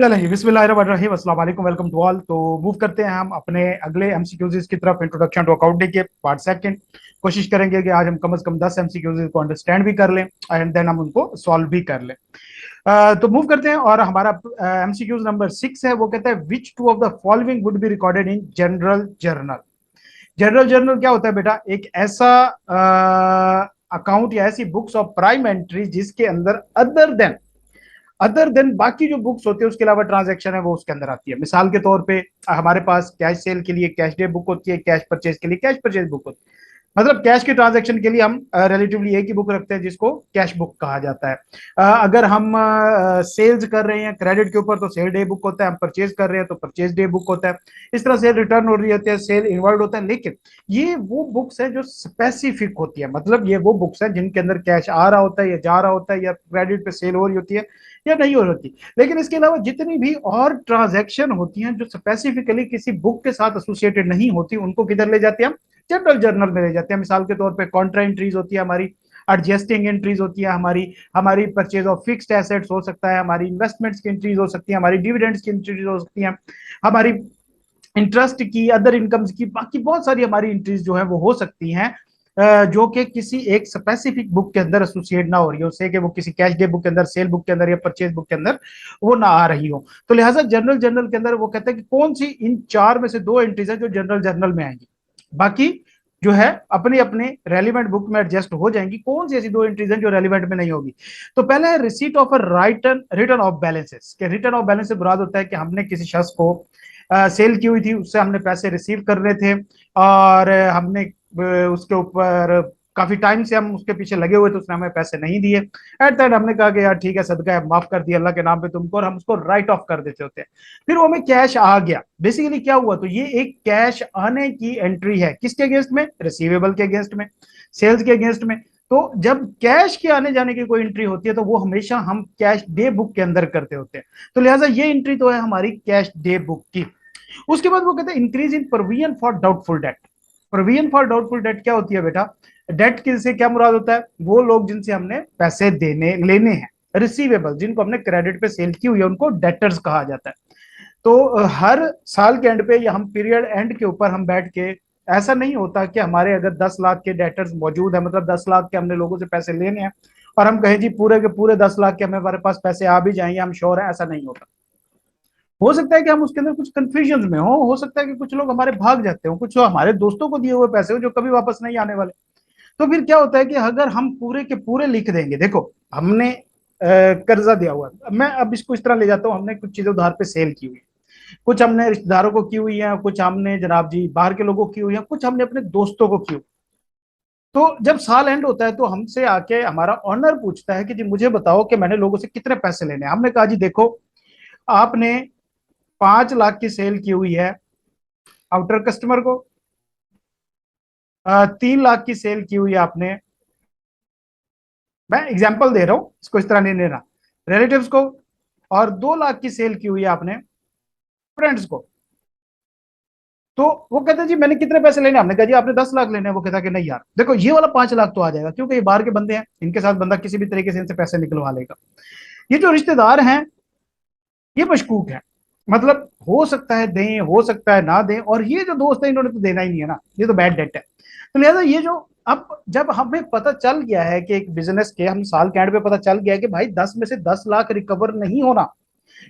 चलिए बिस्मिल्लाहिर्रहमानिर्रहीम, अस्सलाम वालेकुम, वेलकम टू ऑल। तो मूव करते हैं हम अपने अगले एमसीक्यूज की तरफ। इंट्रोडक्शन टू अकाउंटिंग के पार्ट सेकंड। कोशिश करेंगे कि आज हम कम से कम 10 एमसीक्यूज को अंडरस्टैंड भी कर लें एंड देन हम उनको सॉल्व भी कर लें। तो मूव करते हैं और हमारा एमसीक्यूज नंबर 6 है। वो कहता है which two of the following would be recorded in general journal. General journal क्या होता है बेटा? एक ऐसा अकाउंट या ऐसी बुक्स ऑफ प्राइम एंट्री जिसके अंदर अदर देन बाकी जो बुक्स होती है उसके अलावा ट्रांजैक्शन है वो उसके अंदर आती है। मिसाल के तौर पे हमारे पास कैश सेल के लिए कैश डे बुक होती है, कैश परचेज के लिए कैश परचेज बुक होती है। मतलब कैश के ट्रांजैक्शन के लिए हम रिलेटिवली एक ही बुक रखते हैं जिसको कैश बुक कहा जाता है। अगर हम सेल्स कर रहे हैं क्रेडिट के ऊपर तो सेल डे बुक होता है, हम परचेज कर रहे हैं तो परचेज डे बुक होता है। इस तरह से रिटर्न हो रही होती है, सेल इनवर्ड होता है। लेकिन ये वो बुक्स है जो स्पेसिफिक होती है, मतलब ये वो बुक्स है जिनके अंदर कैश आ रहा होता है या जा रहा होता है या क्रेडिट पे सेल हो रही होती है या नहीं हो रही होती। लेकिन इसके अलावा जितनी भी और ट्रांजैक्शन होती हैं जो स्पेसिफिकली किसी बुक के साथ एसोसिएटेड नहीं होती उनको किधर ले जाते हैं हम? जनरल जर्नल में ले जाते हैं। मिसाल के तौर पे कॉन्ट्रा एंट्रीज होती है हमारी, एडजस्टिंग एंट्रीज होती है हमारी, हमारी परचेज ऑफ फिक्स्ड एसेट्स हो सकता है, हमारी इन्वेस्टमेंट्स की एंट्रीज हो सकती है, हमारी डिविडेंड्स की एंट्रीज हो सकती हैं, हमारी इंटरेस्ट की, अदर इनकम्स की, बाकी बहुत सारी हमारी एंट्रीज जो है वो हो सकती हैं जो कि किसी एक स्पेसिफिक बुक के अंदर एसोसिएट ना हो रही हो, से कि वो किसी कैश डे बुक के अंदर, सेल बुक के अंदर या परचेज बुक के अंदर वो ना आ रही हो। तो लिहाजा जनरल जर्नल के अंदर वो कहते हैं कि कौन सी इन चार में से दो एंट्रीज है जो जनरल जर्नल में आएंगी, बाकी जो है अपने अपने रेलिवेंट बुक में एडजस्ट हो जाएंगी। कौन सी ऐसी दो एंट्रीज हैं जो रेलिवेंट में नहीं होगी? तो पहले है receipt of a return of balances. के रिटर्न ऑफ बैलेंस से मुराद होता है कि हमने किसी शख्स को सेल की हुई थी, उससे हमने पैसे रिसीव कर रहे थे और हमने उसके ऊपर काफी टाइम से हम उसके पीछे लगे हुए थे, उसने हमें पैसे नहीं दिए। एट दैट हमने कहा कि यार ठीक है, सदका है, माफ कर दिया अल्लाह के नाम पे तुमको, और हम उसको राइट ऑफ कर देते होते हैं। फिर वो हमें कैश आ गया। बेसिकली क्या हुआ? तो ये एक कैश आने की एंट्री है। किसके अगेंस्ट में? रिसीवेबल के अगेंस्ट में, सेल्स के अगेंस्ट में। तो जब कैश के आने जाने की कोई एंट्री होती है तो वो हमेशा हम कैश डे बुक के अंदर करते होते हैं। तो लिहाजा ये एंट्री तो है हमारी कैश डे बुक की। उसके बाद वो कहते हैं increase in provision for doubtful debt. Provision for doubtful debt क्या होती है बेटा? डेट किससे क्या मुराद होता है? वो लोग जिनसे हमने पैसे देने लेने हैं, रिसीवेबल, जिनको हमने क्रेडिट पे सेल की हुई है उनको डेटर्स कहा जाता है। तो हर साल के एंड पे या हम पीरियड एंड के ऊपर हम बैठ के, ऐसा नहीं होता कि हमारे अगर 10 लाख के डेटर्स मौजूद है, मतलब 10 लाख के हमने लोगों से पैसे लेने हैं और हम कहें जी पूरे के पूरे 10 लाख के हमारे पास पैसे आ भी जाएंगे, हम श्योर है, ऐसा नहीं होता। हो सकता है कि हम उसके अंदर कुछ कंफ्यूजन में हो सकता है कि कुछ लोग हमारे भाग जाते हो, कुछ हमारे दोस्तों को दिए हुए पैसे हो जो कभी वापस नहीं आने वाले। तो फिर क्या होता है कि अगर हम पूरे के पूरे लिख देंगे, देखो हमने कर्जा दिया हुआ है, मैं अब इसको इस तरह ले जाता हूँ, हमने कुछ चीजें उधार पे सेल की हुई, कुछ हमने रिश्तेदारों को की हुई है, कुछ हमने जनाब जी बाहर के लोगों को की हुई है, कुछ हमने अपने दोस्तों को की हुई। तो जब साल एंड होता है तो हमसे आके हमारा ऑनर पूछता है कि जी मुझे बताओ कि मैंने लोगों से कितने पैसे लेने हैं। हमने कहा जी देखो, आपने 5 लाख की सेल की हुई है आउटर कस्टमर को, 3 लाख की सेल की हुई है आपने, मैं एग्जाम्पल दे रहा हूं, इसको इस तरह नहीं लेना, रिलेटिव्स को, और 2 लाख की सेल की हुई है आपने फ्रेंड्स को। तो वो कहते हैं जी मैंने कितने पैसे लेने? हमने कहा जी आपने 10 लाख लेने हैं। वो कहता कि नहीं यार देखो, ये वाला 5 लाख तो आ जाएगा क्योंकि ये बाहर के बंदे हैं, इनके साथ बंदा किसी भी तरीके से इनसे पैसे निकलवा लेगा। ये जो रिश्तेदार हैं ये मशकूक है, मतलब हो सकता है दें, हो सकता है ना दें, और ये जो दोस्त है इन्होंने तो देना ही नहीं है ना, ये तो बैड डेट है। तो लिहाजा ये जो, अब जब हमें पता चल गया है कि एक बिजनेस के, हम साल के एंड पे पता चल गया है कि भाई 10 में से 10 लाख रिकवर नहीं होना,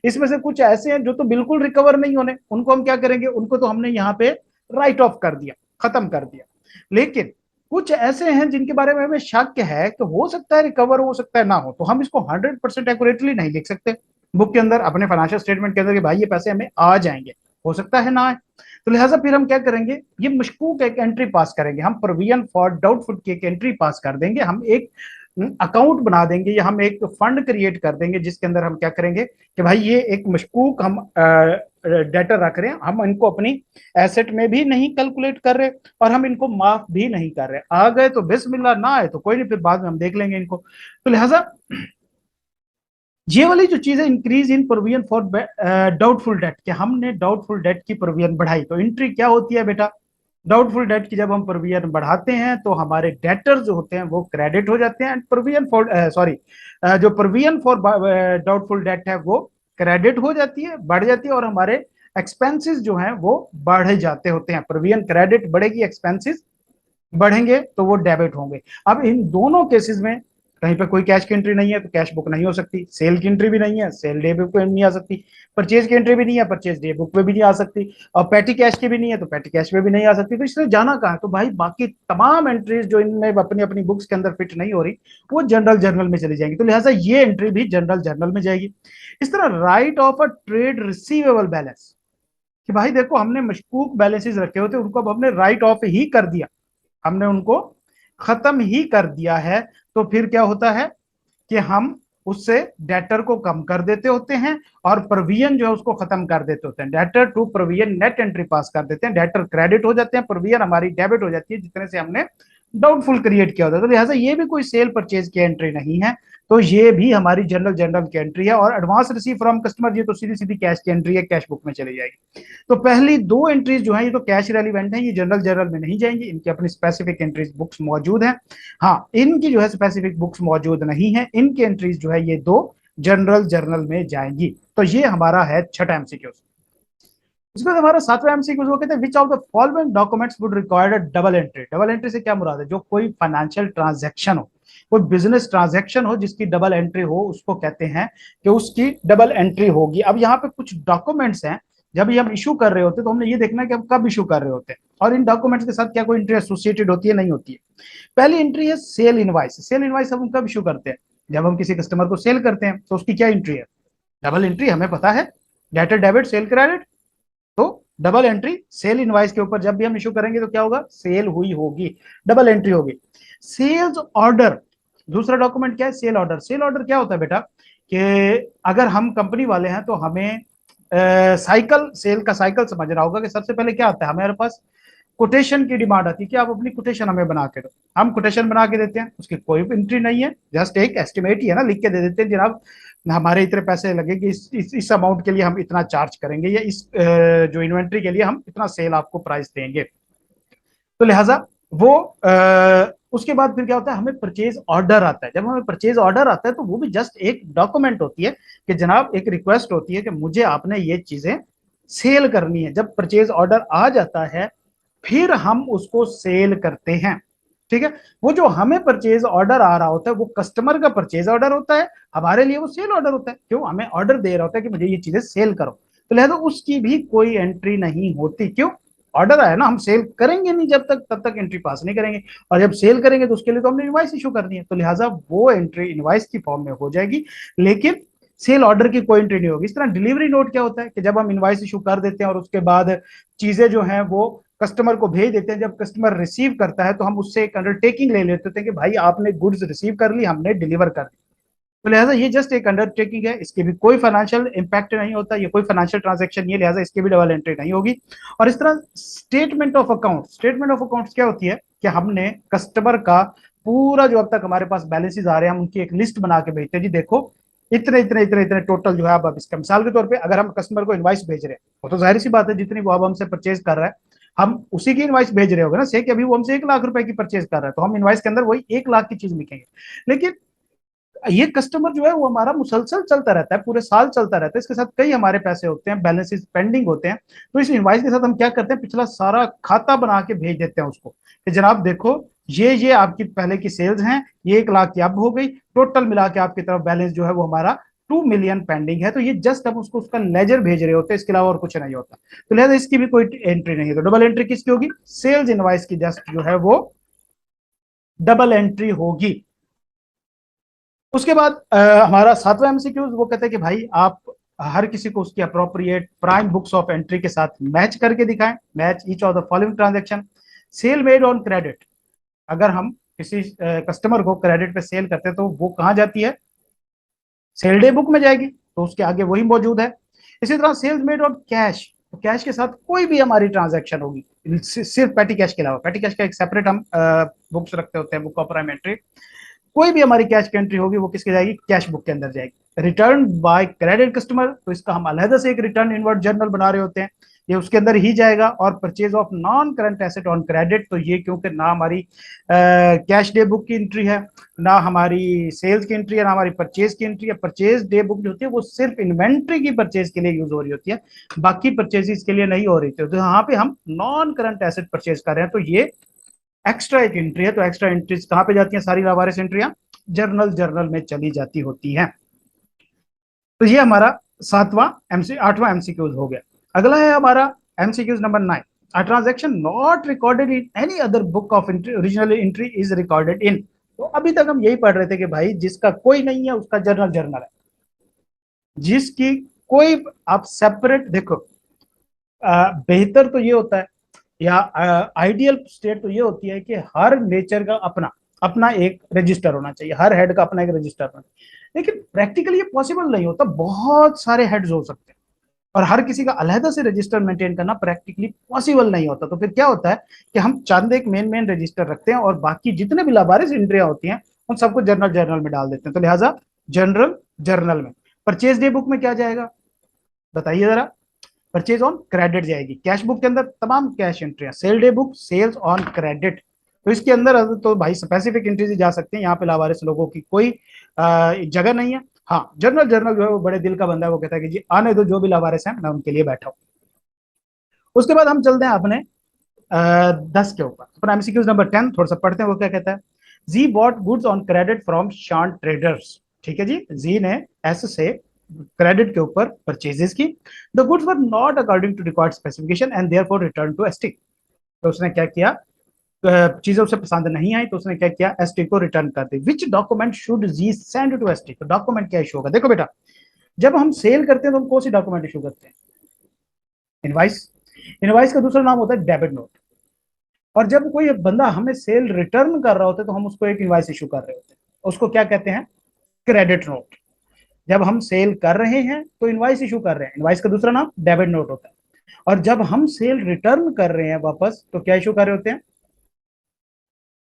इसमें से कुछ ऐसे हैं जो तो बिल्कुल रिकवर नहीं होने, उनको हम क्या करेंगे? उनको तो हमने यहाँ पे राइट ऑफ कर दिया, खत्म कर दिया। लेकिन कुछ ऐसे हैं जिनके बारे में हमें शक है कि हो सकता है रिकवर, हो सकता है ना हो, तो हम इसको 100% एक्यूरेटली नहीं लिख सकते बुक के अंदर, अपने फाइनेंशियल स्टेटमेंट के अंदर कि भाई ये पैसे हमें आ जाएंगे, हो सकता है ना आए। तो लिहाजा फिर हम क्या करेंगे? ये मशकूक एक एंट्री पास करेंगे, हम प्रोविजन फॉर डाउटफुल की एक एंट्री पास कर देंगे, हम एक अकाउंट बना देंगे या हम एक फंड क्रिएट कर देंगे जिसके अंदर हम क्या करेंगे कि भाई ये एक मशकूक हम डेटर रख रहे हैं, हम इनको अपनी एसेट में भी नहीं कैलकुलेट कर रहे और हम इनको माफ भी नहीं कर रहे। आ गए तो बिस्मिल्लाह, ना आए तो कोई नहीं, फिर बाद में हम देख लेंगे इनको। तो लिहाजा ये वाली जो चीज है, increase in provision for doubtful debt, कि हमने डाउटफुल डेट की प्रोविजन बढ़ाई, तो एंट्री क्या होती है बेटा? डाउटफुल डेट की जब हम प्रोविजन बढ़ाते हैं तो हमारे डेटर जो होते हैं वो क्रेडिट हो जाते हैं, एंड प्रोविजन फॉर जो प्रोविजन फॉर डाउटफुल डेट है वो क्रेडिट हो जाती है, बढ़ जाती है, और हमारे एक्सपेंसेस जो हैं वो बढ़ जाते होते हैं। प्रोविजन क्रेडिट बढ़ेगी, एक्सपेंसेस बढ़ेंगे तो वो डेबिट होंगे। अब इन दोनों केसेस में कहीं पे कोई कैश की एंट्री नहीं है तो कैश बुक नहीं हो सकती, सेल की एंट्री भी नहीं है, सेल डे बुक में नहीं आ सकती, परचेज की एंट्री भी नहीं है, परचेज डे बुक में भी नहीं आ सकती, और पेटी कैश की भी नहीं है तो पेटी कैश में भी नहीं आ सकती। तो इसलिए जाना कहाँ है, तो भाई बाकी तमाम एंट्रीज जो इनमें अपनी अपनी बुक्स के अंदर फिट नहीं हो रही वो जनरल जर्नल में चली जाएंगी, तो लिहाजा ये एंट्री भी जनरल जर्नल में जाएगी। इस तरह right of a trade receivable balance, कि भाई देखो हमने मशकूक बैलेंसेस रखे होते उनको अब हमने राइट ऑफ ही कर दिया, हमने उनको खत्म ही कर दिया है, तो फिर क्या होता है कि हम उससे डेटर को कम कर देते होते हैं और प्रोविजन जो है उसको खत्म कर देते होते हैं। डेटर to provision net entry pass कर देते हैं, डेटर क्रेडिट हो जाते हैं, प्रोविजन हमारी डेबिट हो जाती है जितने से हमने डाउटफुल क्रिएट किया होता है। तो लिहाजा ये भी कोई सेल परचेज की एंट्री नहीं है, तो ये भी हमारी जनरल जनरल की एंट्री है। और एडवांस रिसीव फ्रॉम कस्टमर, ये तो सीधी सीधी कैश की एंट्री है, कैश बुक में चली जाएगी। तो पहली दो एंट्रीज जो है ये तो कैश रेलिवेंट है, ये जनरल जनरल में नहीं जाएंगी, इनकी अपनी स्पेसिफिक एंट्रीज बुक्स मौजूद है। हाँ, इनकी जो है स्पेसिफिक बुक्स मौजूद नहीं है, इनकी एंट्रीज जो है ये दो जनरल जर्नल में जाएंगी। तो ये हमारा है छठा एमसीक्यू। उसके बाद हमारा सातवां एमसीक्यू वो कहते हैं which of the following documents would required a double entry. Double entry से क्या मुराद है, जो कोई फाइनेंशियल ट्रांजैक्शन हो, कोई बिजनेस ट्रांजैक्शन हो जिसकी डबल एंट्री हो, उसको कहते हैं कि उसकी डबल एंट्री होगी। अब यहाँ पे कुछ डॉक्यूमेंट्स हैं, जब ये हम इशू कर रहे होते हैं तो हमने ये देखना है कि हम कब इशू कर रहे होते हैं और इन डॉक्यूमेंट्स के साथ क्या कोई एंट्री एसोसिएटेड होती है, नहीं होती है। पहली एंट्री है सेल इनवाइस। सेल इनवाइस हम कब इशू करते हैं, जब हम किसी कस्टमर को सेल करते हैं, तो उसकी क्या एंट्री है, डबल एंट्री। हमें पता है डेटर डेबिट सेल क्रेडिट, तो डबल एंट्री सेल इनवाइस के ऊपर जब भी हम इशू करेंगे तो क्या होगा, सेल हुई होगी, डबल एंट्री होगी। सेल्स ऑर्डर, दूसरा डॉक्यूमेंट क्या है, सेल ऑर्डर। सेल ऑर्डर क्या होता है बेटा, कि अगर हम कंपनी वाले हैं तो हमें साइकिल, सेल का साइकिल समझ रहा होगा कि सबसे पहले क्या आता है, हमारे पास कोटेशन की डिमांड आती है कि आप अपनी कोटेशन हमें बना के दो। हम कोटेशन बना के देते हैं, उसकी कोई एंट्री नहीं है, जस्ट एक एस्टिमेट ही है ना, लिख के दे देते हैं जनाब हमारे इतने पैसे लगेंगे, इस अमाउंट के लिए हम इतना चार्ज करेंगे, या इस जो इन्वेंट्री के लिए हम इतना सेल आपको प्राइस देंगे। तो लिहाजा वो उसके बाद फिर क्या होता है, हमें परचेज ऑर्डर आता है। जब हमें परचेज ऑर्डर आता है तो वो भी जस्ट एक डॉक्यूमेंट होती है कि जनाब एक रिक्वेस्ट होती है कि मुझे आपने ये चीजें सेल करनी है। जब परचेज ऑर्डर आ जाता है फिर हम उसको सेल करते हैं, ठीक है। वो जो हमें परचेज ऑर्डर आ रहा होता है वो कस्टमर का परचेज ऑर्डर होता है, हमारे लिए वो सेल ऑर्डर होता है, क्यों, हमें ऑर्डर दे रहा होता है कि मुझे ये चीजें सेल करो। तो लिहाजा उसकी भी कोई एंट्री नहीं होती, क्यों, ऑर्डर आया ना, हम सेल करेंगे नहीं जब तक, तब तक एंट्री पास नहीं करेंगे, और जब सेल करेंगे तो उसके लिए तो हमने इनवाइस इशू करनी है, तो लिहाजा वो एंट्री इनवाइस की फॉर्म में हो जाएगी, लेकिन सेल ऑर्डर की कोई एंट्री नहीं होगी। इस तरह डिलीवरी नोट क्या होता है कि जब हम इनवाइस इशू कर देते हैं और उसके बाद चीजें जो हैं वो कस्टमर को भेज देते हैं, जब कस्टमर रिसीव करता है तो हम उससे एक अंडरटेकिंग ले लेते हैं कि भाई आपने गुड्स रिसीव कर ली, हमने डिलीवर कर दी। तो लिहाजा ये जस्ट एक अंडरटेकिंग है, इसके भी कोई फाइनेंशियल इंपैक्ट नहीं होता, ये कोई फाइनेंशियल ट्रांजैक्शन नहीं है, लिहाजा इसकी भी डबल एंट्री नहीं होगी। और इस तरह statement of account, statement of accounts क्या होती है कि हमने कस्टमर का पूरा जो अब तक हमारे पास बैलेंसेस आ रहे हैं हम उनकी एक लिस्ट बना के भेजते हैं, जी देखो इतने इतने इतने इतने टोटल जो है। अब इसका मिसाल के तौर पे अगर हम कस्टमर को इनवाइस भेज रहे हैं, वो तो जाहिर सी बात है जितनी वो अब हमसे परचेज कर रहा है हम उसी की इनवाइस भेज रहे होंगे ना, से कि अभी वो हमसे 1 लाख रुपए की परचेज कर रहा है तो हम इनवाइस के अंदर वही 1 लाख की चीज लिखेंगे। लेकिन ये कस्टमर जो है वो हमारा मुसलसल चलता रहता है, पूरे साल चलता रहता है, इसके साथ कई हमारे पैसे होते हैं, बैलेंसेस पेंडिंग होते हैं। तो इस इनवाइस के साथ हम क्या करते हैं, पिछला सारा खाता बना के भेज देते हैं उसको कि जनाब देखो ये आपकी पहले की सेल्स हैं, ये 1 लाख की अब हो गई, टोटल मिला के आपकी तरफ बैलेंस जो है वो हमारा 2 मिलियन पेंडिंग है। तो ये जस्ट हम उसको उसका लेजर भेज रहे होते हैं, इसके अलावा और कुछ नहीं होता। तो लिहाजा इसकी भी कोई एंट्री नहीं है। तो डबल एंट्री किसकी होगी, सेल्स इनवाइस की जस्ट जो है वो डबल एंट्री होगी। उसके बाद हमारा सातवां एमसीक्यू वो कहते हैं कि भाई आप हर किसी को उसकी appropriate prime books of entry के साथ मैच करके दिखाएं। Match each of the following transaction. Sale made on credit, अगर हम किसी कस्टमर को क्रेडिट पे सेल करते हैं तो वो कहाँ जाती है, सेल डे बुक में जाएगी, तो उसके आगे वही मौजूद है। इसी तरह सेल्स मेड ऑन कैश, तो कैश के साथ कोई भी हमारी ट्रांजैक्शन होगी सिर्फ पेटी कैश के अलावा, पेटी कैश का एक सेपरेट हम बुक्स रखते होते हैं, बुक ऑफ प्राइम एंट्री, कोई भी हमारी कैश की एंट्री होगी वो किसके जाएगी, कैश बुक के अंदर जाएगी। रिटर्न बाय क्रेडिट कस्टमर, तो इसका हम अलहदा से एक रिटर्न इनवर्ट जर्नल बना रहे होते हैं ये उसके अंदर ही जाएगा। और purchase of non current asset on credit, तो ये क्योंकि ना हमारी कैश डे बुक की एंट्री है, ना हमारी सेल्स की एंट्री है, ना हमारी परचेज की एंट्री है। परचेज डे बुक जो होती है वो सिर्फ इन्वेंट्री की परचेज के लिए यूज हो रही होती है, बाकी परचेजेस के लिए नहीं हो रही थी। तो यहाँ पे हम नॉन करंट एसेट परचेज कर रहे हैं, तो ये एक्स्ट्रा एक एंट्री है। तो एक्स्ट्रा एंट्रीज कहाँ पे जाती हैं? सारी लावारिस एंट्रियां जर्नल में चली जाती होती हैं। तो ये हमारा आठवां एमसीक्यूज हो गया। अगला है हमारा MCQs number 9। A transaction not recorded in any other book of entry, original entry is recorded in. तो अभी तक हम यही पढ़ रहे थे कि भाई जिसका कोई नहीं है उसका जर्नल है, जिसकी कोई आप सेपरेट देखो, बेहतर तो ये होता है या आइडियल स्टेट तो ये होती है कि हर नेचर का अपना अपना एक रजिस्टर होना चाहिए, हर हेड का अपना एक रजिस्टर होना चाहिए। लेकिन प्रैक्टिकली ये पॉसिबल नहीं होता, बहुत सारे हेड्स हो सकते हैं और हर किसी का अलहदा से रजिस्टर मेंटेन करना प्रैक्टिकली पॉसिबल नहीं होता। तो फिर क्या होता है कि हम चंद एक मेन रजिस्टर रखते हैं और बाकी जितने भी लावारिस एंट्रियां होती हैं उन सबको जर्नल में डाल देते हैं। तो लिहाजा जर्नल में परचेज डे बुक में क्या जाएगा बताइए जरा? परचेज ऑन क्रेडिट जाएगी। कैश बुक के अंदर तमाम कैश एंट्रियां, sale day book sales on credit, तो इसके अंदर तो भाई स्पेसिफिक एंट्रीज जा सकते हैं। यहाँ पे लावारिस लोगों की कोई जगह नहीं है। हाँ, जर्नल जो है वो बड़े दिल का बंदा है, वो कहता है कि जी आने दो जो भी लावारिस हैं मैं उनके लिए बैठा हूँ। उसके बाद हम चलते हैं अपने 10 के ऊपर, अपना एमसीक्यूज नंबर 10 थोड़ा सा पढ़ते हैं। वो क्या कहता है? जी bought goods on credit from Shan Traders. ठीक है जी, जी ने एस से क्रेडिट के ऊपर परचेजेस की। The goods were not according to required specification and therefore return to ST. तो उसने क्या किया? चीजें उसे पसंद नहीं आई तो उसने क्या किया? एसटी को रिटर्न कर दी। Which document should be send to ST? तो डॉक्यूमेंट क्या इशू होगा? देखो बेटा, जब हम सेल करते हैं तो हम कौन सी डॉक्यूमेंट इशू करते हैं? इनवाइस। इनवाइस का दूसरा नाम होता है डेबिट नोट। और जब कोई बंदा हमें सेल रिटर्न कर रहा होता है तो हम उसको एक इनवाइस इशू कर रहे होते हैं, उसको क्या कहते हैं? Credit note. जब हम सेल कर रहे हैं तो इनवाइस इशू कर रहे हैं, इनवाइस का दूसरा नाम डेबिट नोट होता है। और जब हम सेल रिटर्न कर रहे हैं वापस तो क्या इशू कर रहे होते हैं?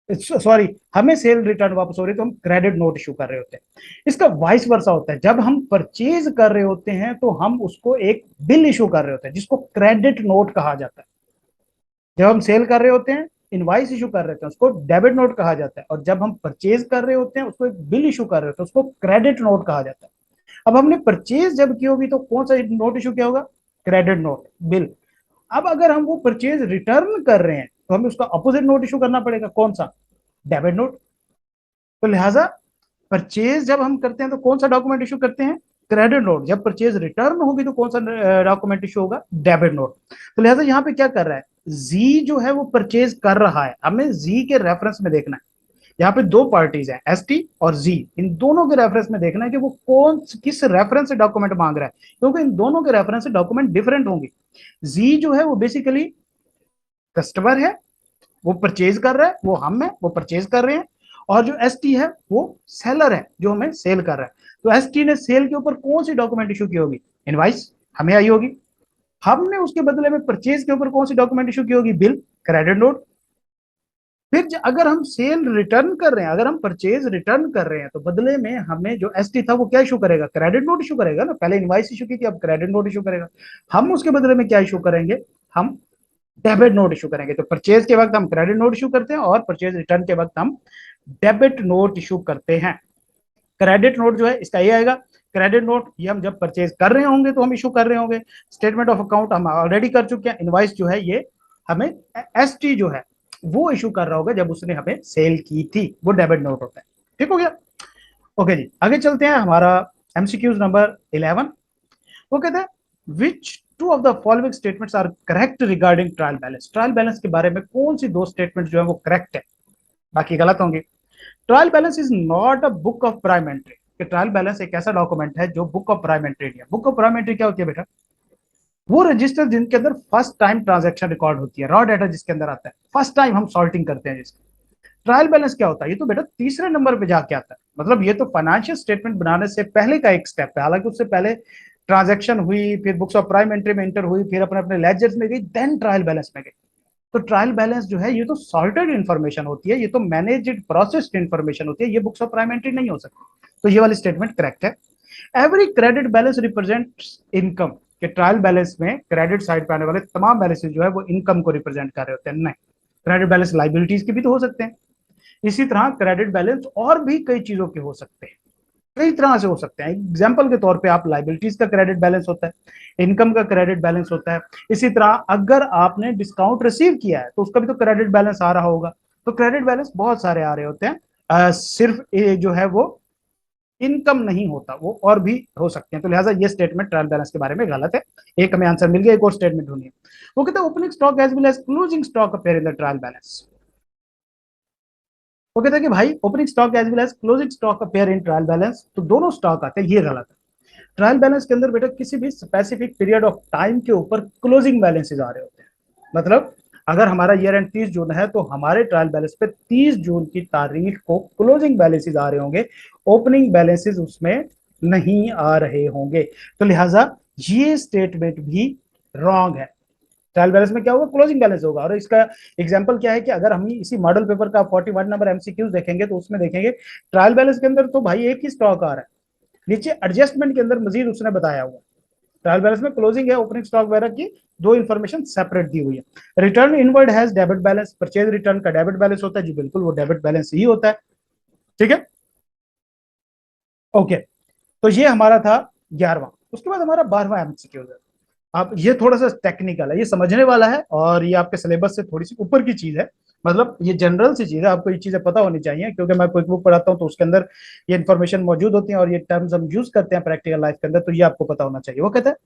सॉरी, हमें सेल रिटर्न वापस हो रही है तो हम क्रेडिट नोट इशू कर रहे होते हैं। इसका वाइस वर्सा होता है, जब हम परचेज कर रहे होते हैं तो हम उसको एक बिल इशू कर रहे होते हैं जिसको क्रेडिट नोट कहा जाता है। जब हम सेल कर रहे होते हैं, इनवाइस इशू कर रहे होते हैं, उसको डेबिट नोट कहा जाता है। और जब हम परचेज कर रहे होते हैं उसको एक बिल इशू कर रहे होते हैं, उसको क्रेडिट नोट कहा जाता है। अब हमने परचेज जब की होगी तो कौन सा नोट इशू किया होगा? Credit note, bill. अब अगर हम वो परचेज रिटर्न कर रहे हैं तो हमें उसका अपोजिट नोट इशू करना पड़ेगा, कौन सा? Debit note. तो लिहाजा परचेज जब हम करते हैं तो कौन सा डॉक्यूमेंट इशू करते हैं? Credit note. जब परचेज रिटर्न होगी तो कौन सा डॉक्यूमेंट इशू होगा? Debit note. तो लिहाजा यहाँ पे क्या कर रहा है? जी जो है वो परचेज कर रहा है, हमें जी के रेफरेंस में देखना है। यहाँ पे दो पार्टीज हैं, एसटी और जी, इन दोनों के रेफरेंस में देखना है कि वो किस रेफरेंस से डॉक्यूमेंट मांग रहा है, क्योंकि इन दोनों के रेफरेंस से डॉक्यूमेंट डिफरेंट होंगे। जी जो है वो बेसिकली कस्टमर है, वो परचेज कर रहा है, वो हम है, वो परचेज कर रहे हैं। और जो एस टी है वो सेलर है जो हमें सेल कर रहा है। तो एस टी ने सेल के ऊपर कौन सी डॉक्यूमेंट इशू की होगी? इनवाइस, हमें आई होगी। हमने उसके बदले में परचेज के ऊपर कौन सी डॉक्यूमेंट इशू की होगी? Bill, credit note. फिर अगर हम सेल रिटर्न कर रहे हैं, अगर हम परचेज रिटर्न कर रहे हैं तो बदले में हमें जो एस टी था वो क्या इशू करेगा? क्रेडिट नोट इशू करेगा ना। पहले इनवाइस इशू की थी, अब क्रेडिट नोट इशू करेगा। हम उसके बदले में क्या इशू करेंगे? हम डेबिट नोट इशू करेंगे। तो परचेज के वक्त हम क्रेडिट नोट इशू करते हैं और परचेज रिटर्न के वक्त हम डेबिट नोट इशू करते हैं। क्रेडिट नोट जो है इसका ये आएगा, क्रेडिट नोट ये हम जब परचेज कर रहे होंगे तो हम इशू कर रहे होंगे। स्टेटमेंट ऑफ अकाउंट हम ऑलरेडी कर चुके हैं। इनवाइस जो है ये हमें एस टी जो है वो इशू कर रहा होगा जब उसने हमें सेल की थी, वो डेबिट नोट होता है। ठीक हो गया? ओके जी, आगे चलते हैं। हमारा एमसीक्यूज नंबर 11, वो कहते हैं which two of the following statements are correct regarding trial balance? Trial balance के बारे में कौन सी दो स्टेटमेंट जो है वो करेक्ट है, बाकी गलत होंगे। Trial balance is not a book of prime entry. Trial balance एक ऐसा डॉक्यूमेंट है जो बुक ऑफ प्राइम एंट्री नहीं है। बुक ऑफ प्राइम एंट्री क्या होती है बेटा? वो रजिस्टर जिनके अंदर फर्स्ट टाइम ट्रांजैक्शन रिकॉर्ड होती है, रॉ डाटा जिसके अंदर आता है, फर्स्ट टाइम हम सॉर्टिंग करते हैं जिसकी। ट्रायल बैलेंस क्या होता है? ये तो बेटा तीसरे नंबर पे जाके आता है। मतलब ये तो फाइनेंशियल स्टेटमेंट बनाने से पहले का एक स्टेप है, हालांकि उससे पहले ट्रांजैक्शन हुई, फिर बुक्स ऑफ प्राइम एंट्री में एंटर हुई, फिर अपने अपने लेजर्स में गई, देन ट्रायल बैलेंस में गई। तो ट्रायल बैलेंस जो है ये तो सॉर्टेड इन्फॉर्मेशन होती है, ये तो मैनेज्ड प्रोसेस्ड इन्फॉर्मेशन होती है, ये बुक्स ऑफ प्राइम एंट्री नहीं हो सकती। तो ये वाली स्टेटमेंट करेक्ट है। Every credit balance represents income. कि ट्रायल बैलेंस में क्रेडिट साइड पे आने वाले तमाम बैलेंसेस जो है वो इनकम को रिप्रेजेंट कर रहे होते हैं, नहीं, क्रेडिट बैलेंस लाइबिलिटीज के भी तो हो सकते हैं। इसी तरह क्रेडिट बैलेंस और भी कई चीजों के हो सकते हैं, कई तरह से हो सकते हैं। एग्जाम्पल के तौर पे आप लाइबिलिटीज का क्रेडिट बैलेंस होता है, इनकम का क्रेडिट बैलेंस होता है। इसी तरह अगर आपने डिस्काउंट रिसीव किया है तो उसका भी तो क्रेडिट बैलेंस आ रहा होगा। तो क्रेडिट बैलेंस बहुत सारे आ रहे होते हैं, सिर्फ ये जो है वो इनकम नहीं होता, वो और भी हो सकते हैं। तो लिहाजा ये स्टेटमेंट ट्रायल बैलेंस के बारे में गलत है। एक हमें आंसर मिल गया, एक और स्टेटमेंट ढूंढिए। वो कहते हैं opening stock as well as closing stock appear in the trial balance. वो कहते हैं कि भाई opening stock as well as closing stock appear in trial balance, तो दोनों स्टॉक आते हैं, ये गलत है। ट्रायल बैलेंस के अंदर बेटा किसी भी स्पेसिफिक पीरियड ऑफ टाइम के ऊपर क्लोजिंग बैलेंसेज आ रहे होते हैं। मतलब अगर हमारा ईयर एंड 30 जून है तो हमारे ट्रायल बैलेंस पे 30 जून की तारीख को क्लोजिंग बैलेंसेज आ रहे होंगे, ओपनिंग बैलेंसेज उसमें नहीं आ रहे होंगे। तो लिहाजा ये स्टेटमेंट भी रॉन्ग है। ट्रायल बैलेंस में क्या होगा, क्लोजिंग बैलेंस होगा। और इसका एग्जांपल क्या है कि अगर हम इसी मॉडल पेपर का 41 नंबर एमसीक्यूज देखेंगे तो उसमें देखेंगे ट्रायल बैलेंस के अंदर तो भाई एक ही स्टॉक आ रहा है, नीचे एडजस्टमेंट के अंदर मजीद उसने बताया हुआ। ट्रायल बैलेंस में क्लोजिंग है, ओपनिंग स्टॉक वगैरह की दो इंफॉर्मेशन सेपरेट दी हुई है। Return inward has debit balance, purchase return का डेबिट बैलेंस होता है जी, बिल्कुल वो डेबिट बैलेंस ही होता है। ठीक है, ओके। तो ये हमारा था 11वां। उसके बाद हमारा 12वां एमसीक्यू है। अब ये थोड़ा सा टेक्निकल है, ये समझने वाला है और ये आपके सिलेबस से थोड़ी सी ऊपर की चीज है। मतलब ये जनरल सी चीज है, आपको ये चीजें पता होनी चाहिए, क्योंकि मैं क्विक बुक पढ़ाता हूँ तो उसके अंदर ये इन्फॉर्मेशन मौजूद होती है और ये टर्म्स हम यूज करते हैं प्रैक्टिकल लाइफ के अंदर, तो ये आपको पता होना चाहिए। वो कहता है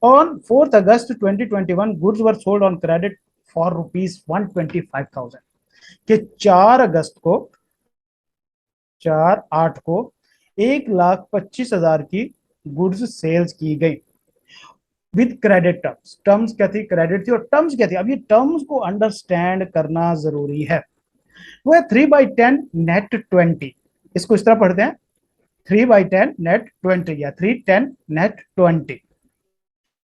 on 4 August 2021 goods were sold on credit for ₹125,000 के 4 अगस्त को, 4/8 को 1,25,000 की गुड्स सेल्स की गई विद क्रेडिट टर्म्स। टर्म्स क्या थी, क्रेडिट थी, और टर्म्स क्या थी, अब ये टर्म्स को अंडरस्टैंड करना जरूरी है। वो है 3/10 नेट 20। इसको इस तरह पढ़ते हैं 3/10 नेट 20 या 310 नेट 20।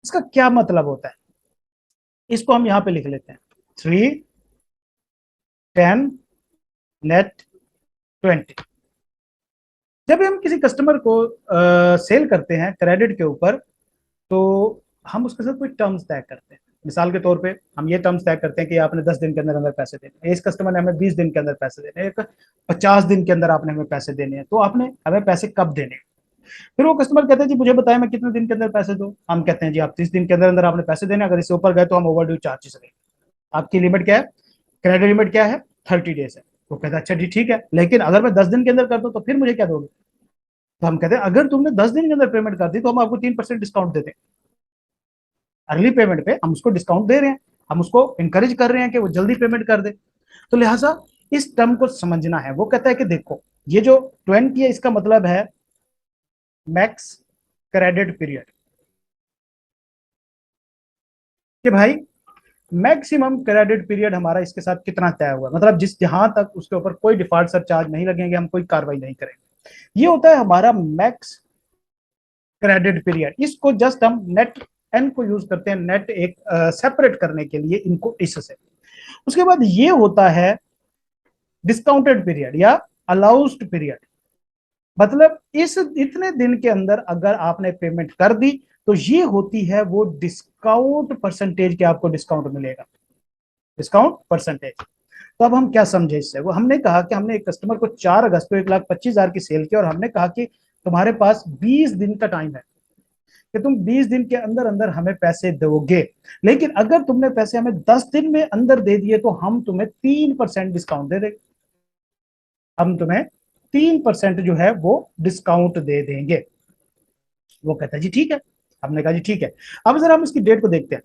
इसका क्या मतलब होता है, इसको हम यहां पे लिख लेते हैं 310 नेट 20। जब हम किसी कस्टमर को सेल करते हैं क्रेडिट के ऊपर तो हम उसके साथ कोई टर्म्स तय करते हैं। मिसाल के तौर पे हम ये टर्म्स तय करते हैं कि आपने 10 दिन के अंदर अंदर पैसे देने, इस कस्टमर ने हमें 20 दिन के अंदर पैसे देने, एक 50 दिन के अंदर आपने हमें पैसे देने हैं, तो आपने हमें पैसे कब देने। फिर वो कस्टमर कहते हैं जी मुझे बताया मैं कितने दिन के अंदर पैसे दूं। हम कहते हैं जी आप 30 दिन के अंदर अंदर आपने पैसे देने, अगर इससे ऊपर गए तो हम ओवर ड्यू चार्जेस लेंगे। आपकी लिमिट क्या है, क्रेडिट लिमिट क्या है, 30 डेज है। वो कहता है अच्छा जी ठीक है, लेकिन अगर मैं 10 दिन के अंदर कर दूं तो फिर मुझे क्या दोगे। तो हम कहते हैं अगर तुमने 10 दिन के अंदर पेमेंट कर दी तो हम आपको 3% डिस्काउंट देते हैं। अर्ली पेमेंट पे हम उसको डिस्काउंट दे रहे हैं, हम उसको इंकरेज कर रहे हैं कि वो जल्दी पेमेंट कर दे। तो लिहाजा इस टर्म को समझना है। वो कहता है कि देखो ये जो 20 है इसका मतलब है मैक्स क्रेडिट पीरियड, कि भाई मैक्सिमम क्रेडिट पीरियड हमारा इसके साथ कितना तय हुआ, मतलब जिस जहां तक उसके ऊपर कोई डिफॉल्ट सर चार्ज नहीं लगेंगे, हम कोई कार्रवाई नहीं करेंगे, ये होता है हमारा मैक्स क्रेडिट पीरियड। इसको जस्ट हम नेट एन को यूज करते हैं, नेट एक सेपरेट करने के लिए इनको इससे। उसके बाद ये होता है डिस्काउंटेड पीरियड या अलाउस्ड पीरियड। मतलब इस इतने दिन के अंदर अगर आपने पेमेंट कर दी तो ये होती है वो डिस्काउंट परसेंटेज के, आपको डिस्काउंट मिलेगा, डिस्काउंट परसेंटेज। तो अब हम क्या समझे इससे, वो हमने कहा कि हमने एक कस्टमर को 4 अगस्त को 1,25,000 की सेल की और हमने कहा कि तुम्हारे पास 20 दिन का टाइम है कि तुम 20 दिन के अंदर अंदर हमें पैसे दोगे, लेकिन अगर तुमने पैसे हमें 10 दिन में अंदर दे दिए तो हम तुम्हें 3% डिस्काउंट दे देंगे, हम तुम्हें 3% जो है वो डिस्काउंट दे देंगे। वो कहता है जी ठीक है। हमने कहा जी ठीक है। अब जरा हम इसकी डेट को देखते हैं।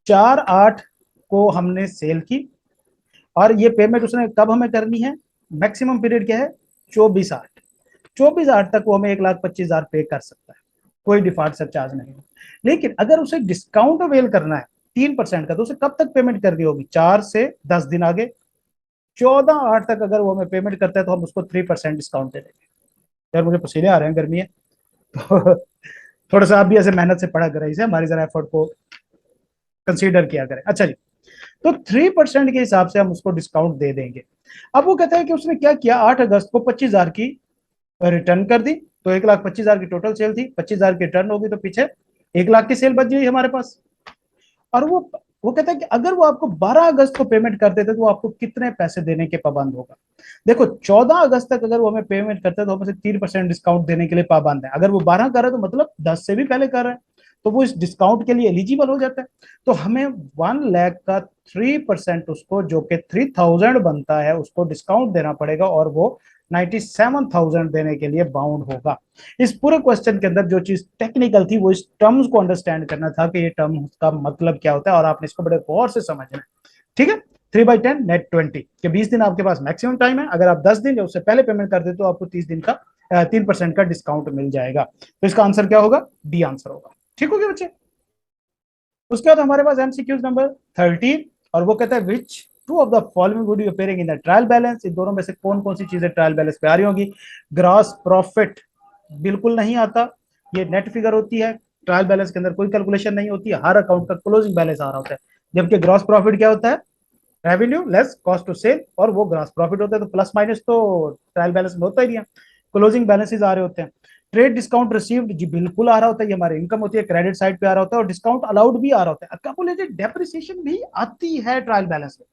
4/8 को हमने सेल की और ये पेमेंट उसने कब हमें करनी है, मैक्सिमम पीरियड क्या है 24/8। 24/8 तक वो हमें 1,25,000 पे कर सकता है, कोई डिफॉल्ट चार्ज नहीं है। लेकिन अगर उसे डिस्काउंट अवेल करना है 3% का तो उसे कब तक पेमेंट करनी होगी, 4 से 10 दिन आगे, 14/8 तक अगर वो हमें पेमेंट करता है तो हम उसको 3% डिस्काउंट दे देंगे। यार मुझे पसीने आ रहे हैं, गर्मी है तो थोड़ा सा आप भी ऐसे मेहनत से पढ़ा करें, इसे हमारी जरा एफर्ट को कंसीडर किया करें। अच्छा जी, तो 3% के हिसाब से हम उसको डिस्काउंट दे देंगे। अब वो कहता है कि उसने क्या किया, 8 अगस्त को 25,000 की रिटर्न कर दी, तो 1,25,000 की टोटल सेल थी, 25,000 की रिटर्न होगी तो पीछे 1 लाख की सेल बच गई हमारे पास। और वो कहता है कि अगर वो आपको 12 अगस्त को पेमेंट कर देते तो वो आपको कितने पैसे देने के पाबंद होगा। देखो 14 अगस्त तक अगर वो हमें पेमेंट करते हैं तो हमें 3% डिस्काउंट देने के लिए पाबंद है। अगर वो 12 कर रहे हैं तो मतलब 10 से भी पहले कर रहे हैं तो वो इस डिस्काउंट के लिए एलिजिबल हो जाता है। तो हमें 1 लाख का 3% उसको जो कि 3000 बनता है उसको डिस्काउंट देना पड़ेगा और वो 97,000 देने के लिए बाउंड होगा। इस पूरे क्वेश्चन के अंदर जो चीज टेक्निकल थी वो इस टर्म्स को अंडरस्टैंड करना था कि ये टर्म का मतलब क्या होता है और आपने इसको बड़े गौर से समझना है। ठीक है। 3/10 नेट 20 के 20 दिन आपके पास मैक्सिमम टाइम है। अगर आप 10 दिन या उससे पहले पेमेंट कर दे तो आपको 30 दिन का 3% का डिस्काउंट मिल जाएगा। तो इसका आंसर क्या होगा? डी आंसर होगा। ठीक हो गया बच्चे। उसके बाद हमारे पास एमसीक्यूज नंबर 13 और वो कहता है which two of the following would be appearing in the trial balance. इन दोनों में से कौन कौन सी चीजें ट्रायल बैलेंस पे आ रही होंगी? ग्रॉस प्रॉफिट बिल्कुल नहीं आता, ये नेट फिगर होती है। ट्रायल बैलेंस के अंदर कोई कैलकुलेशन नहीं होती है, हर अकाउंट का क्लोजिंग बैलेंस आ रहा होता है। जबकि ग्रॉस प्रॉफिट क्या होता है? Revenue less cost to sale, और वो ग्रॉस प्रॉफिट होता है। तो प्लस माइनस तो ट्रायल बैलेंस में होता ही नहीं है, क्लोजिंग बैलेंसेस आ रहे होते हैं। ट्रेड डिस्काउंट रिसीव्ड जी बिल्कुल आ रहा होता है, ये हमारी इनकम होती है, क्रेडिट साइड पे आ रहा होता है। और डिस्काउंट अलाउड भी आ रहा होता है, अकामुलेटेड डेप्रिसिएशन भी आती है ट्रायल बैलेंस में।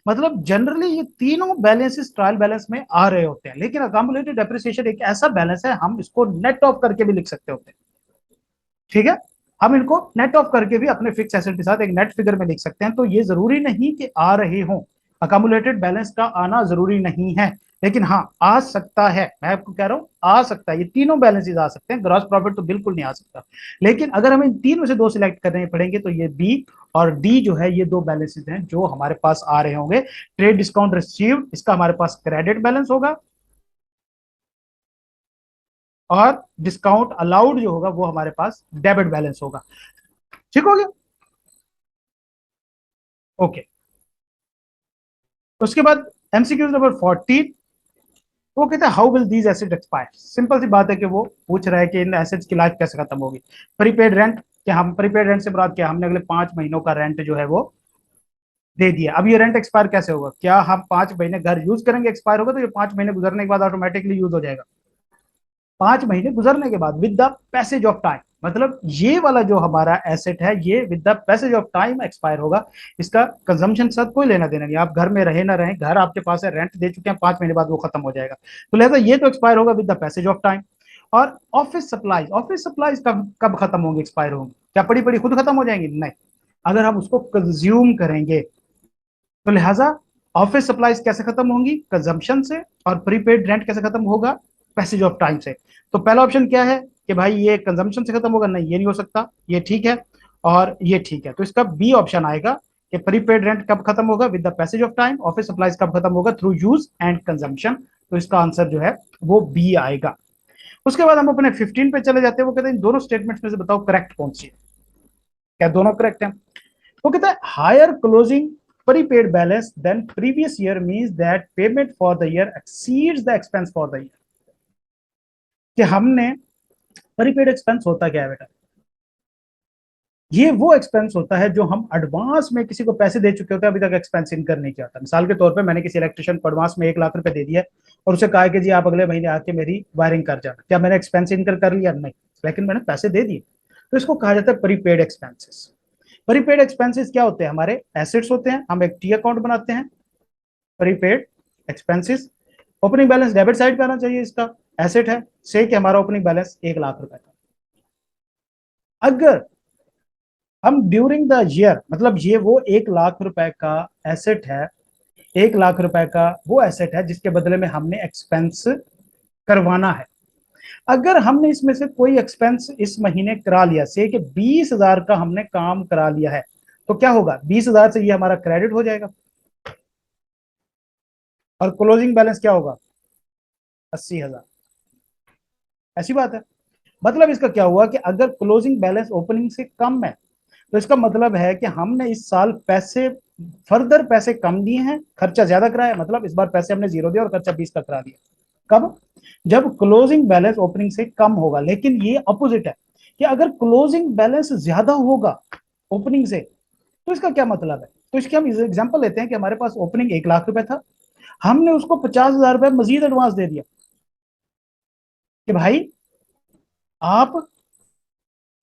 मतलब जनरली ये तीनों बैलेंसेस ट्रायल बैलेंस में आ रहे होते हैं, लेकिन अकामुलेटेड डेप्रिसिएशन एक ऐसा बैलेंस है हम इसको नेट ऑफ करके भी लिख सकते होते हैं। ठीक है। हम इनको नेट ऑफ करके भी अपने फिक्स एसेट के साथ एक नेट फिगर में लिख सकते हैं। तो ये जरूरी नहीं कि आ रहे हों, अकामुलेटेड बैलेंस का आना जरूरी नहीं है, लेकिन हाँ आ सकता है। मैं आपको कह रहा हूं आ सकता है, ये तीनों बैलेंसेस आ सकते हैं। ग्रॉस प्रॉफिट तो बिल्कुल नहीं आ सकता, लेकिन अगर हमें इन तीन में से दो सिलेक्ट करने पड़ेंगे तो ये बी और डी जो है ये दो बैलेंसेस हैं जो हमारे पास आ रहे होंगे। ट्रेड डिस्काउंट रिसीव्ड इसका हमारे पास क्रेडिट बैलेंस होगा, और डिस्काउंट अलाउड जो होगा वो हमारे पास डेबिट बैलेंस होगा। ठीक हो गया। ओके। उसके बाद एमसीक्यू नंबर 14, वो कहते हैं how will these asset expire. Simple सी बात है कि वो पूछ रहा है कि इन एसेट्स की लाइफ कैसे खत्म होगी। प्रीपेड रेंट, क्या हम प्रीपेड रेंट से मुराद क्या, हमने अगले 5 महीनों का रेंट जो है वो दे दिया। अब ये रेंट एक्सपायर कैसे होगा? क्या हम 5 महीने घर यूज करेंगे एक्सपायर होगा तो ये 5 महीने गुजरने के बाद ऑटोमेटिकली यूज हो जाएगा? 5 महीने गुजरने के बाद with the passage of time, मतलब ये वाला जो हमारा एसेट है ये with the passage of time expire होगा। इसका कंजम्पशन के साथ कोई लेना देना नहीं। आप घर में रहे ना रहे, घर आपके पास है, रेंट दे चुके हैं, 5 महीने बाद वो खत्म हो जाएगा। तो लिहाजा ये तो एक्सपायर होगा with the passage of time. और ऑफिस सप्लाईज कब कब खत्म होंगे, एक्सपायर होंगे? क्या पड़ी पड़ी खुद खत्म हो जाएंगी? नहीं, अगर हम उसको कंज्यूम करेंगे। तो लिहाजा ऑफिस सप्लाईज कैसे खत्म होंगी? कंजम्पशन से। और प्रीपेड रेंट कैसे खत्म होगा? पैसेज ऑफ टाइम से। तो पहला ऑप्शन क्या है कि भाई ये कंजम्पशन से खत्म होगा? नहीं, ये नहीं हो सकता, ये ठीक है और ये ठीक है। तो इसका बी ऑप्शन आएगा कि प्रीपेड रेंट कब खत्म होगा? With the passage of time. Office supplies कब खत्म होगा? Through use and consumption. तो इसका आंसर जो है वो बी आएगा। उसके बाद हम अपने 15 पे चले जाते हैं। वो कहते हैं इन दोनों स्टेटमेंट्स में से बताओ करेक्ट कौन सी है। क्या दोनों करेक्ट है? वो कहता है higher closing prepaid balance than previous year means that payment for the year exceeds the expense for the year। कि हमने प्रीपेड एक्सपेंस होता क्या है बेटा? ये वो एक्सपेंस होता है जो हम एडवांस में किसी को पैसे दे चुके होते हैं, अभी तक एक्सपेंस इनकर नहीं किया था। मिसाल के तौर पे मैंने किसी इलेक्ट्रिशियन को एडवांस में 1 लाख रुपए दे दिया और उसे कहा कि जी आप अगले महीने आके मेरी वायरिंग कर जाना। क्या मैंने एक्सपेंस इनकर कर लिया? नहीं, लेकिन मैंने पैसे दे दिए। तो इसको कहा जाता है प्रीपेड एक्सपेंसेस। प्रीपेड एक्सपेंसेस क्या होते हैं? हमारे एसेट्स होते हैं, हम एक टी अकाउंट बनाते हैं, prepaid expenses. Opening balance debit side पे आना चाहिए, इसका एसेट है। से कि हमारा ओपनिंग बैलेंस 1 लाख रुपए था। अगर हम ड्यूरिंग द ईयर, मतलब ये वो 1 लाख रुपए का एसेट है, 1 लाख रुपए का वो एसेट है जिसके बदले में हमने एक्सपेंस करवाना है। अगर हमने इसमें से कोई एक्सपेंस इस महीने करा लिया, से कि 20,000 का हमने काम करा लिया है, तो क्या होगा? 20,000 से ये हमारा क्रेडिट हो जाएगा और क्लोजिंग बैलेंस क्या होगा? 80,000। ऐसी बात है। मतलब इसका क्या हुआ कि अगर क्लोजिंग बैलेंस ओपनिंग से कम है तो इसका मतलब है कि हमने इस साल पैसे फर्दर पैसे कम दिए हैं, खर्चा ज्यादा कराया। मतलब इस बार पैसे हमने 0 दिया और खर्चा 20 का करा दिया। कब? जब क्लोजिंग बैलेंस ओपनिंग से कम होगा। लेकिन ये अपोजिट है कि अगर क्लोजिंग बैलेंस ज्यादा होगा ओपनिंग से, तो इसका क्या मतलब है? तो इसके हम एग्जांपल लेते हैं कि हमारे पास ओपनिंग 1 लाख रुपए था, हमने उसको 50,000 रुपए मजीद एडवांस दे दिया कि भाई आप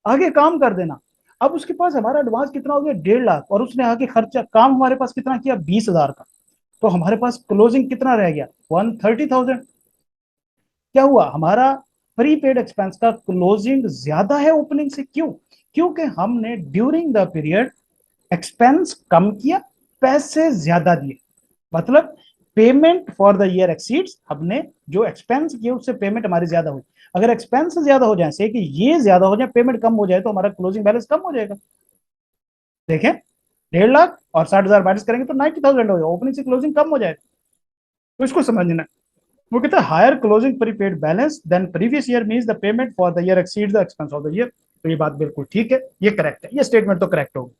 आगे काम कर देना। अब उसके पास हमारा एडवांस कितना हो गया 1.5 लाख, और उसने आगे खर्चा काम हमारे पास कितना किया 20,000 का, तो हमारे पास क्लोजिंग कितना रह गया 130,000। क्या हुआ, हमारा प्रीपेड एक्सपेंस का क्लोजिंग ज्यादा है ओपनिंग से। क्यों? क्योंकि हमने ड्यूरिंग द पीरियड एक्सपेंस कम किया, पैसे ज्यादा दिए। मतलब payment for the year exceeds, हमने जो एक्सपेंस किए उससे पेमेंट हमारी ज्यादा हुई। अगर एक्सपेंस ज्यादा हो जाए, से कि ये ज्यादा हो जाए, पेमेंट कम हो जाए, तो हमारा क्लोजिंग बैलेंस कम हो जाएगा। देखें, 1.5 लाख और 60,000 माइनस करेंगे तो 90,000 हो जाएगा, ओपनिंग से क्लोजिंग कम हो जाएगा। तो इसको समझना है। वो कहता है higher closing prepaid balance than previous year means the payment for the year exceeds the expense of the year. तो ये बात बिल्कुल ठीक है, ये करेक्ट है, ये स्टेटमेंट तो करेक्ट होगी।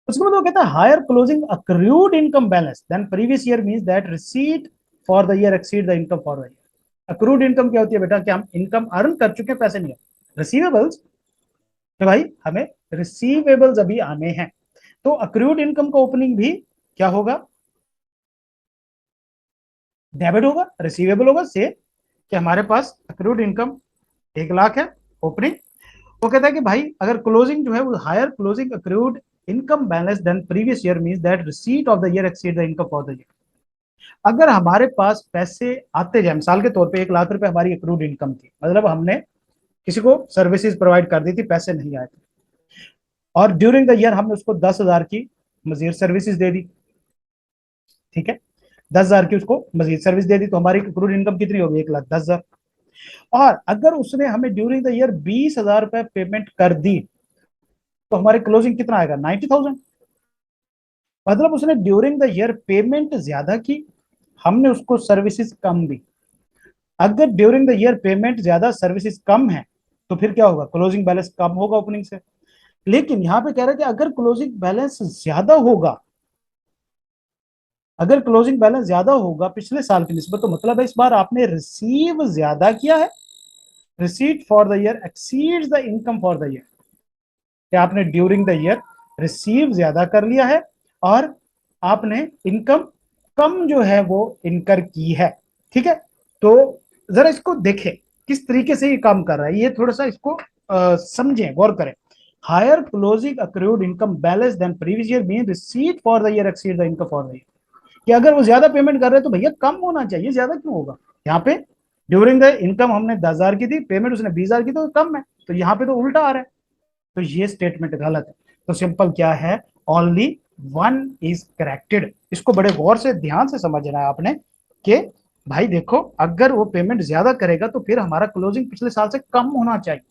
उसके बाद वो कहता है higher closing accrued income balance than previous year means that receipt for the year exceed the income for the year. Accrued income क्या होती है बेटा? कि हम इनकम अर्न कर चुके हैं, पैसे नहीं है। रिसीवेबल्स, तो भाई हमें रिसीवेबल्स अभी आने हैं, तो अक्रूड इनकम का ओपनिंग भी क्या होगा? डेबिट होगा, रिसीवेबल होगा। से कि हमारे पास अक्रूड इनकम 1 लाख है ओपनिंग। वो कहता है कि भाई अगर क्लोजिंग जो है वो higher closing accrued income balance than previous year means that receipt of the year exceed the income for the year. अगर हमारे पास पैसे आते जाए, मिसाल के तौर पे 1 लाख रुपए हमारी अक्रूड इनकम थी, मतलब हमने किसी को सर्विसेज प्रोवाइड कर दी थी, पैसे नहीं आए थे, और ड्यूरिंग द ईयर हमने उसको 10,000 की मजीद सर्विसेज दे दी। ठीक है, 10,000 की उसको मजीद सर्विस दे दी, तो हमारी अक्रूड इनकम कितनी होगी? 1,10,000। और अगर उसने हमें ड्यूरिंग द ईयर 20,000 रुपए पेमेंट कर दी, तो हमारे क्लोजिंग कितना आएगा? 90,000। मतलब उसने ड्यूरिंग द ईयर पेमेंट ज्यादा की, हमने उसको सर्विसेज कम दी। अगर ड्यूरिंग द ईयर पेमेंट ज्यादा सर्विसेज कम है, तो फिर क्या होगा? क्लोजिंग बैलेंस कम होगा ओपनिंग से। लेकिन यहां पे कह रहा है कि अगर क्लोजिंग बैलेंस ज्यादा होगा, अगर क्लोजिंग बैलेंस ज्यादा होगा पिछले साल की निस्बत, तो मतलब है इस बार आपने रिसीव ज्यादा किया है। Receipt for the year exceeds the income for the year, कि आपने ड्यूरिंग द ईयर रिसीव ज्यादा कर लिया है, और आपने इनकम कम जो है वो इनकर की है। ठीक है, तो जरा इसको देखें किस तरीके से ये काम कर रहा है, ये थोड़ा सा इसको समझें, गौर करें। Higher closing accrued income balance than previous year mean receipt for the year exceed the income for the year. कि अगर वो ज्यादा पेमेंट कर रहे हैं तो भैया कम होना चाहिए, ज्यादा क्यों होगा? यहाँ पे ड्यूरिंग द इनकम हमने 10,000 की थी, पेमेंट उसने 20,000 की, तो कम है, तो यहाँ पे तो उल्टा आ रहा है। तो ये स्टेटमेंट गलत है। तो सिंपल क्या है? Only one is corrected. इसको बड़े गौर से ध्यान से समझना है आपने, कि भाई देखो अगर वो पेमेंट ज्यादा करेगा तो फिर हमारा क्लोजिंग पिछले साल से कम होना चाहिए।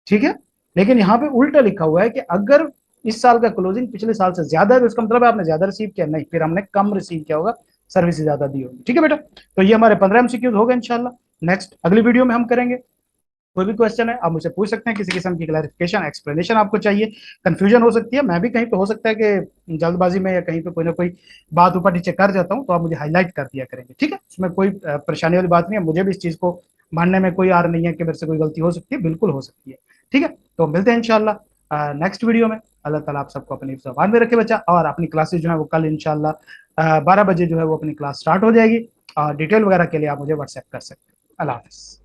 ठीक है, लेकिन यहाँ पे उल्टा लिखा हुआ है कि अगर इस साल का क्लोजिंग पिछले साल से ज्यादा है, तो इसका मतलब है आपने ज्यादा रिसीव किया, नहीं, फिर हमने कम रिसीव किया होगा, सर्विस ज्यादा दी होगी। ठीक है बेटा, तो ये हमारे 15 एमसीक्यूज हो गए इंशाल्लाह। नेक्स्ट अगली वीडियो में हम करेंगे। कोई भी क्वेश्चन है आप मुझसे पूछ सकते हैं, किसी किस्म की क्लैरिफिकेशन एक्सप्लेनेशन आपको चाहिए, कंफ्यूजन हो सकती है, मैं भी कहीं पे हो सकता है कि जल्दबाजी में या कहीं पे कोई ना कोई बात ऊपर नीचे कर जाता हूं, तो आप मुझे हाईलाइट कर दिया करेंगे। ठीक है, उसमें कोई परेशानी वाली बात नहीं है, मुझे भी इस चीज को मानने में कोई आर नहीं है कि मेरे से कोई गलती हो सकती है, बिल्कुल हो सकती है। ठीक है, तो मिलते हैं इंशाल्लाह नेक्स्ट वीडियो में। अल्लाह ताला आप सबको अपनी ज़बान में रखे बच्चा, और अपनी क्लासेज जो है वो कल इंशाल्लाह 12 बजे जो है वो अपनी क्लास स्टार्ट हो जाएगी, और डिटेल वगैरह के लिए आप मुझे व्हाट्सएप कर सकते हैं। अल्लाह हाफिज़।